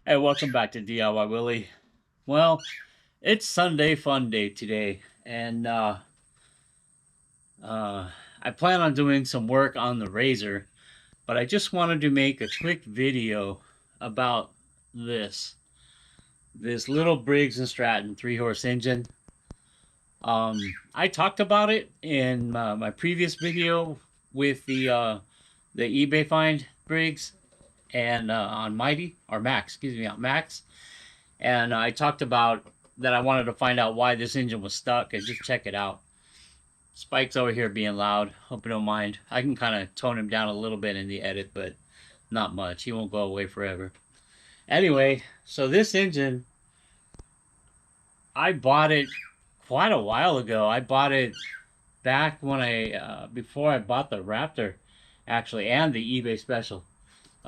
Hey, welcome back to DIY Willy. Well, it's Sunday fun day today, and I plan on doing some work on the Razor, but I just wanted to make a quick video about this Little Briggs and Stratton 3-horse engine. I talked about it in my previous video with the eBay find Briggs and on Mighty or Max, excuse me, on Max. And I talked about that I wanted to find out why this engine was stuck and just check it out. Spike's over here being loud. Hope you don't mind. I can kind of tone him down a little bit in the edit, but not much. He won't go away forever. Anyway, so this engine, I bought it quite a while ago. I bought it back when before I bought the Raptor, actually, and the eBay special.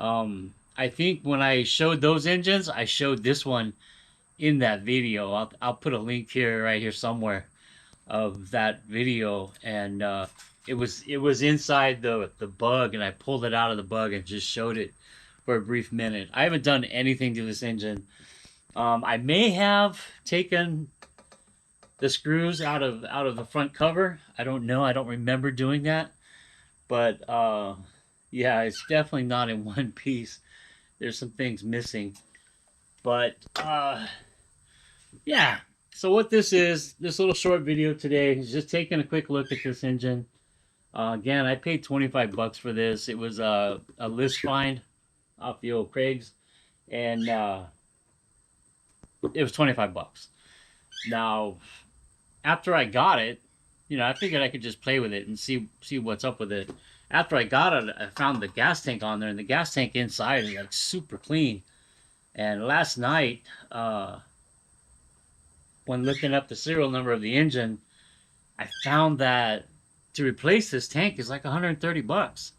I think when I showed those engines, I showed this one in that video. I'll put a link here, right here somewhere, of that video, and it was inside the bug, and I pulled it out of the bug and just showed it for a brief minute. I haven't done anything to this engine. I may have taken the screws out of the front cover. I don't know. I don't remember doing that, but yeah, it's definitely not in one piece. There's some things missing, but yeah. So what this little short video today is just taking a quick look at this engine. Again, I paid 25 bucks for this. It was a list find off the old Craigslist, and it was 25 bucks. Now, after I got it, I figured I could just play with it and see what's up with it. After I got it, I found the gas tank on there, and the gas tank inside is like super clean. And last night, when looking up the serial number of the engine, I found that to replace this tank is like 130 bucks.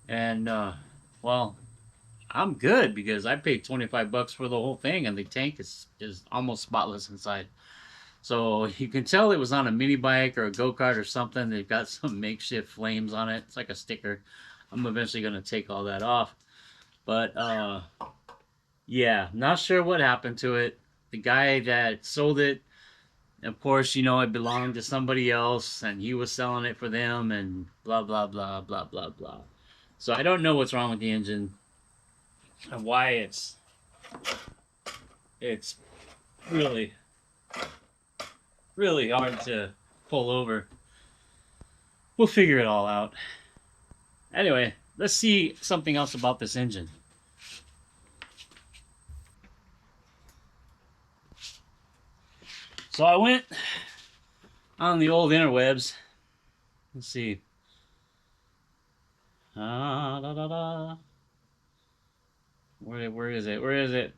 And well, I'm good because I paid 25 bucks for the whole thing, and the tank is almost spotless inside. So you can tell it was on a mini bike or a go-kart or something. They've got some makeshift flames on it. It's like a sticker. I'm eventually going to take all that off. But yeah, not sure what happened to it. The guy that sold it, of course, it belonged to somebody else, and he was selling it for them, and blah, blah, blah, blah, blah, blah. So I don't know what's wrong with the engine and why it's really hard to pull over. We'll figure it all out. Anyway, let's see something else about this engine. So I went on the old interwebs. Let's see. Where is it? Where is it?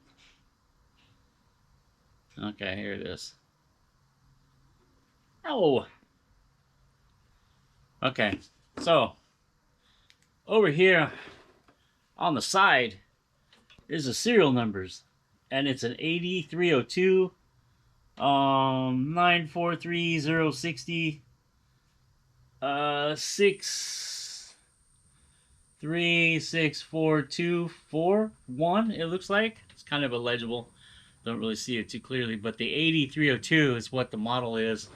Okay, here it is. Oh. Okay, so over here on the side is the serial numbers, and it's an 80302 943060 636421. It looks like it's kind of illegible. Don't really see it too clearly, but the 8302 is what the model is,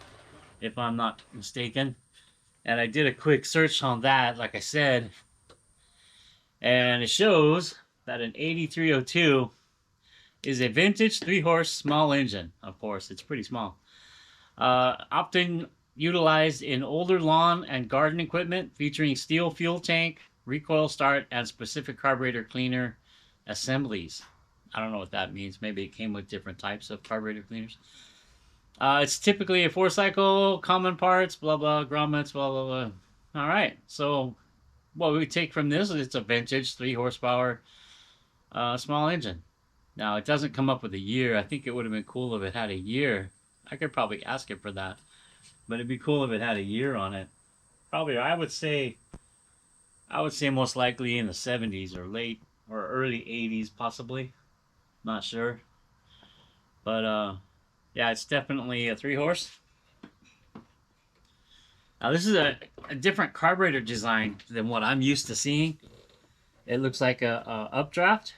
if I'm not mistaken. And I did a quick search on that, like I said, and it shows that an 8302 is a vintage 3-horse small engine. Of course, it's pretty small. Often utilized in older lawn and garden equipment, featuring steel fuel tank, recoil start, and specific carburetor cleaner assemblies. I don't know what that means. Maybe it came with different types of carburetor cleaners. It's typically a 4-cycle, common parts, blah, blah, grommets, blah, blah, blah. All right. So what we take from this is it's a vintage 3-horsepower small engine. Now, it doesn't come up with a year. I think it would have been cool if it had a year. I could probably ask it for that. But it'd be cool if it had a year on it. Probably, I would say most likely in the 70s or late or early 80s, possibly. Not sure. But, yeah, it's definitely a 3-horse. Now, this is a different carburetor design than what I'm used to seeing. It looks like a updraft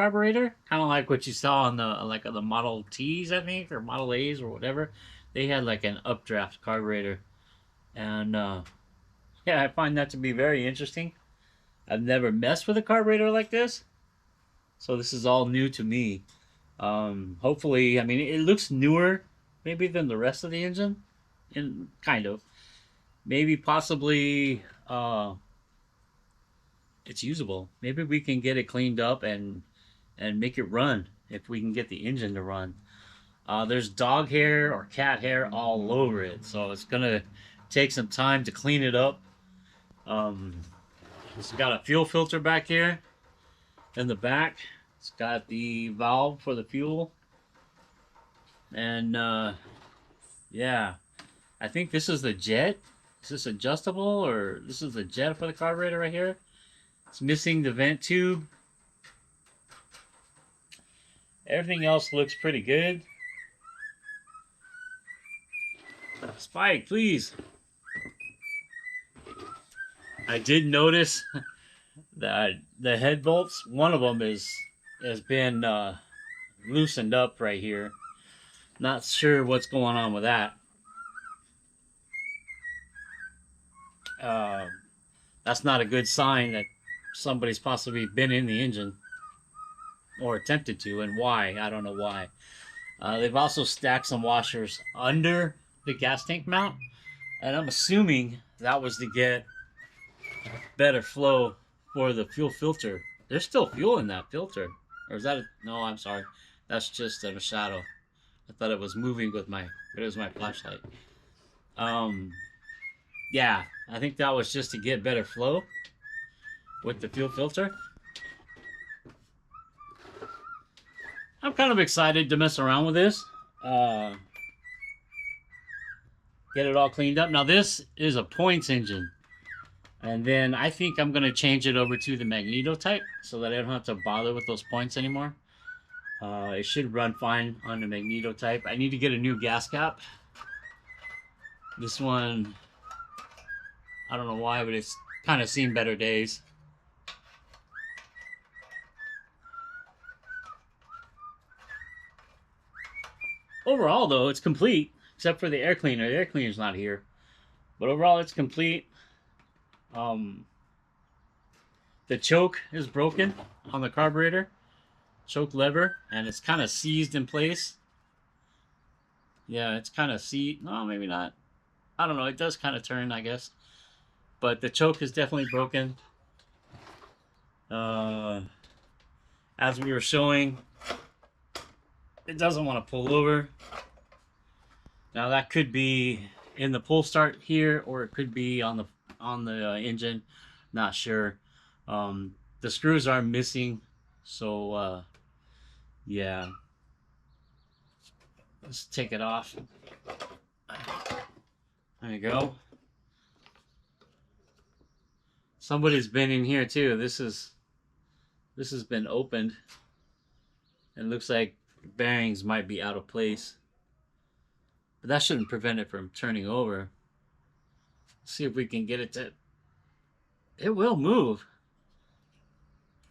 carburetor, kind of like what you saw on the Model Ts, I think, or Model A's or whatever. They had like an updraft carburetor, and yeah, I find that to be very interesting. I've never messed with a carburetor like this, so this is all new to me. Hopefully, I mean, it looks newer maybe than the rest of the engine, and kind of, maybe possibly it's usable. Maybe we can get it cleaned up and make it run if we can get the engine to run. There's dog hair or cat hair all over it, so it's gonna take some time to clean it up. It's got a fuel filter back here in the back. It's got the valve for the fuel, and yeah, I think this is the jet. Is this adjustable, or this is the jet for the carburetor right here? It's missing the vent tube. Everything else looks pretty good. Spike, please. I did notice that the head bolts, one of them has been loosened up right here. Not sure what's going on with that. That's not a good sign that somebody's possibly been in the engine or attempted to, and why, I don't know why. They've also stacked some washers under the gas tank mount, and I'm assuming that was to get better flow for the fuel filter. There's still fuel in that filter, or is that no, I'm sorry, that's just a shadow. I thought it was moving with my, but it was my flashlight. Yeah, I think that was just to get better flow with the fuel filter. I'm kind of excited to mess around with this. Get it all cleaned up. Now this is a points engine, and then I think I'm going to change it over to the magneto type so that I don't have to bother with those points anymore. It should run fine on the magneto type. I need to get a new gas cap. This one, I don't know why, but it's kind of seen better days. Overall, though, it's complete, except for the air cleaner. The air cleaner's not here. But overall, it's complete. The choke is broken on the carburetor. Choke lever, and it's kind of seized in place. Yeah, it's kind of seized. No, maybe not. I don't know. It does kind of turn, I guess. But the choke is definitely broken. As we were showing, it doesn't want to pull over. Now that could be in the pull start here, or it could be on the engine. Not sure. The screws are missing, so yeah. Let's take it off. There you go. Somebody's been in here too. This has been opened. It looks like bearings might be out of place, but that shouldn't prevent it from turning over. Let's see if we can get it to. It will move.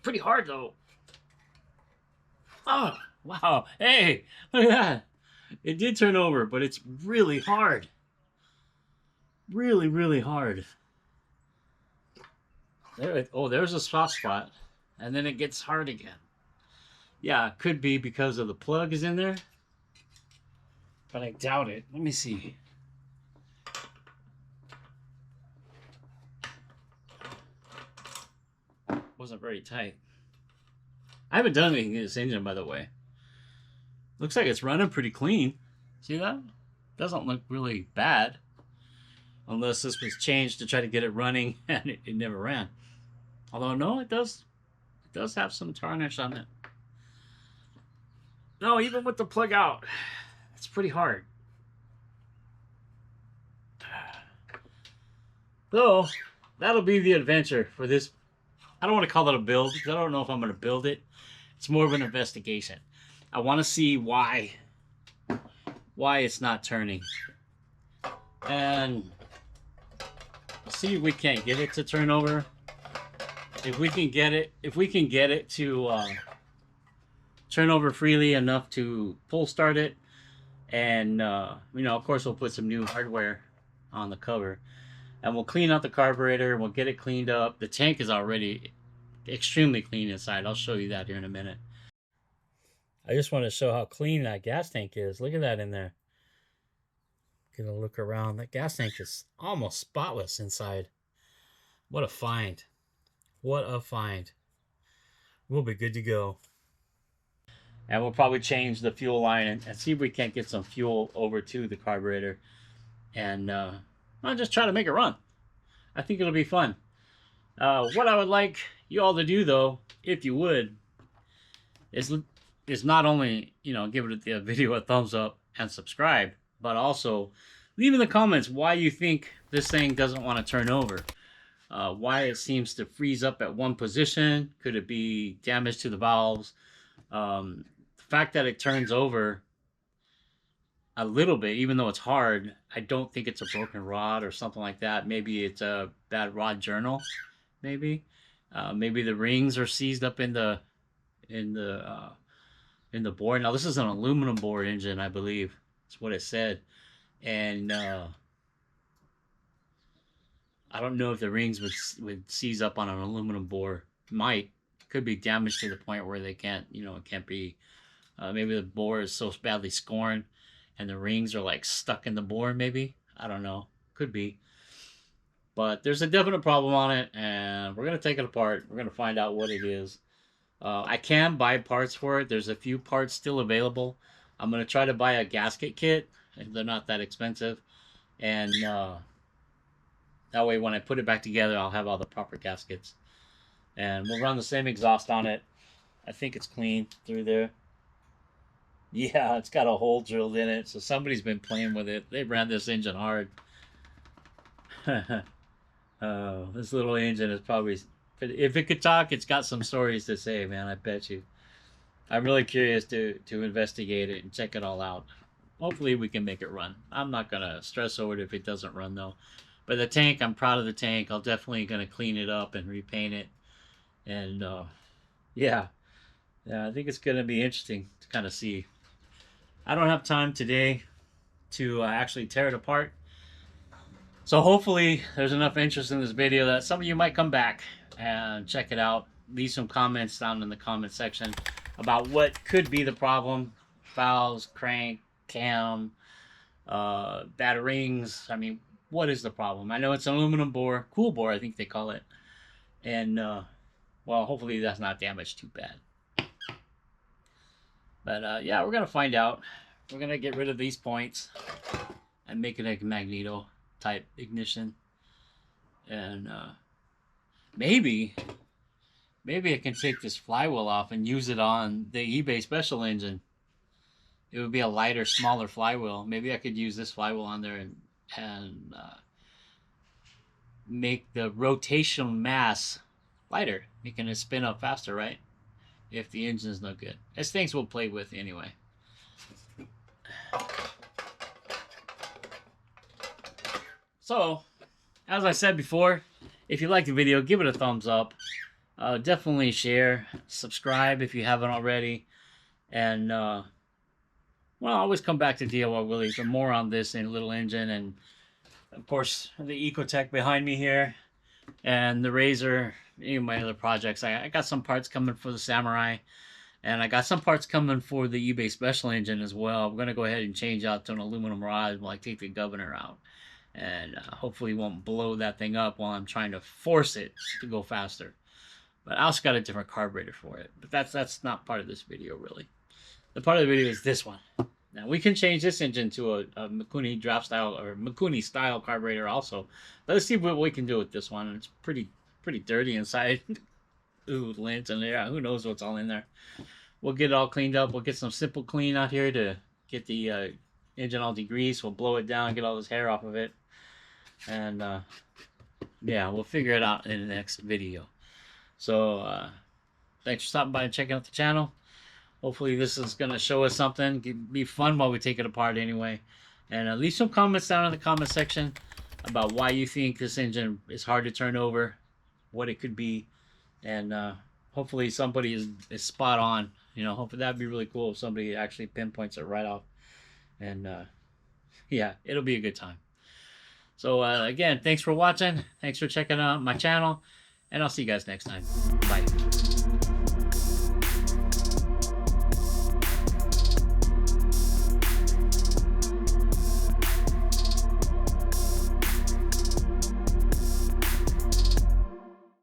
Pretty hard though. Oh wow! Hey, look at that! It did turn over, but it's really hard. Really, really hard. There. Oh, there's a soft spot, and then it gets hard again. Yeah, it could be because of the plug is in there, but I doubt it. Let me see. Wasn't very tight. I haven't done anything to this engine, by the way. Looks like it's running pretty clean. See that? Doesn't look really bad. Unless this was changed to try to get it running and it never ran. Although, no, it does have some tarnish on it. No, even with the plug out, it's pretty hard. So, that'll be the adventure for this. I don't want to call it a build, because I don't know if I'm going to build it. It's more of an investigation. I want to see why it's not turning. And see if we can't get it to turn over. If we can get it to turn over freely enough to pull start it. And you know, of course, we'll put some new hardware on the cover, and we'll clean out the carburetor. We'll get it cleaned up. The tank is already extremely clean inside. I'll show you that here in a minute. I just want to show how clean that gas tank is. Look at that in there. Get a look around. That gas tank is almost spotless inside. What a find. What a find. We'll be good to go. And we'll probably change the fuel line and see if we can't get some fuel over to the carburetor. And I'll just try to make it run. I think it'll be fun. What I would like you all to do, though, if you would, is not only, you know, give the video a thumbs up and subscribe, but also leave in the comments why you think this thing doesn't want to turn over. Why it seems to freeze up at one position. Could it be damage to the valves? The fact that it turns over a little bit, even though it's hard, I don't think it's a broken rod or something like that. Maybe it's a bad rod journal. Maybe the rings are seized up in the board. Now this is an aluminum bore engine, I believe. That's what it said. And I don't know if the rings would seize up on an aluminum bore. Could be damaged to the point where they can't, you know, it can't be. Maybe the bore is so badly scored and the rings are like stuck in the bore. Maybe, I don't know. Could be. But there's a definite problem on it, and we're gonna take it apart. We're gonna find out what it is. I can buy parts for it. There's a few parts still available. I'm gonna try to buy a gasket kit. They're not that expensive, and that way when I put it back together, I'll have all the proper gaskets. And we'll run the same exhaust on it. I think it's clean through there. Yeah, it's got a hole drilled in it, so somebody's been playing with it. They ran this engine hard. This little engine is probably, if it could talk, it's got some stories to say, man, I bet you. I'm really curious to investigate it and check it all out. Hopefully we can make it run. I'm not going to stress over it if it doesn't run, though. But the tank, I'm proud of the tank. I'm definitely going to clean it up and repaint it. And, yeah, I think it's going to be interesting to kind of see. I don't have time today to actually tear it apart. So hopefully there's enough interest in this video that some of you might come back and check it out. Leave some comments down in the comment section about what could be the problem. Valves, crank, cam, bad rings. I mean, what is the problem? I know it's an aluminum bore, cool bore, I think they call it. And, well, hopefully that's not damaged too bad. But, yeah, we're going to find out. We're going to get rid of these points and make it a magneto type ignition. And maybe I can take this flywheel off and use it on the eBay special engine. It would be a lighter, smaller flywheel. Maybe I could use this flywheel on there and make the rotational mass lighter, making it spin up faster, right? If the engine's no good. It's things we'll play with anyway. So, as I said before, if you like the video, give it a thumbs up. Definitely share, subscribe if you haven't already. And, well, I'll always come back to DIY Willy for more on this in Little Engine. And, of course, the Ecotech behind me here. And the Razor, any of my other projects. I got some parts coming for the Samurai. And I got some parts coming for the eBay special engine as well. I'm going to go ahead and change out to an aluminum rod while I take the governor out. And hopefully won't blow that thing up while I'm trying to force it to go faster. But I also got a different carburetor for it. But that's not part of this video, really. The part of the video is this one. Now, we can change this engine to a Mikuni draft style or Mikuni style carburetor also. But let's see what we can do with this one. It's pretty dirty inside. Ooh, lint and yeah, who knows what's all in there. We'll get it all cleaned up. We'll get some simple clean out here to get the engine all degreased. We'll blow it down, get all this hair off of it. And yeah, we'll figure it out in the next video. So thanks for stopping by and checking out the channel. Hopefully this is going to show us something. It'd be fun while we take it apart anyway. And leave some comments down in the comment section about why you think this engine is hard to turn over, what it could be. And hopefully somebody is spot on. You know, hopefully that'd be really cool if somebody actually pinpoints it right off. And yeah, it'll be a good time. So again, thanks for watching. Thanks for checking out my channel. And I'll see you guys next time. Bye.